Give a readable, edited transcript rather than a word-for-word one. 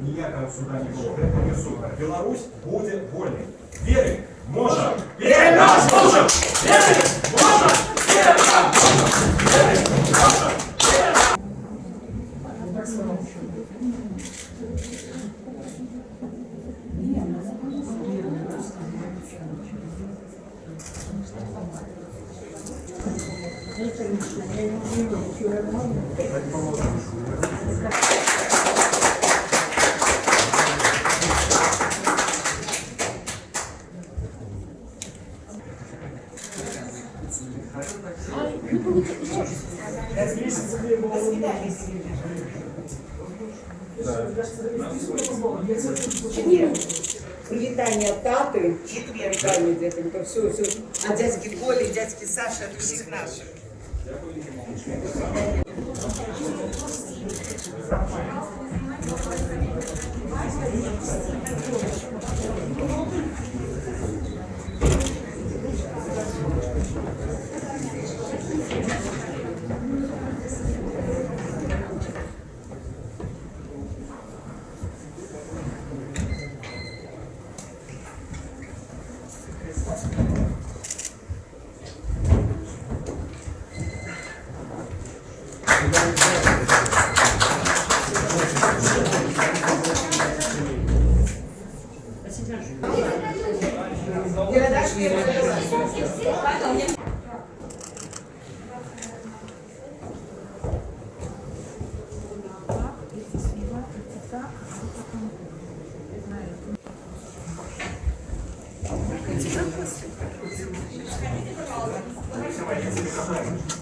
ніякого суда не було. Принесу. Білорусь буде вольною. Віримо, можемо. Переможемо! Віримо, можемо! Віримо, можемо! Привітання тати, привітання дітям, то все. А дядьки Колі, дядьки Саші, від всіх наших. Давайте,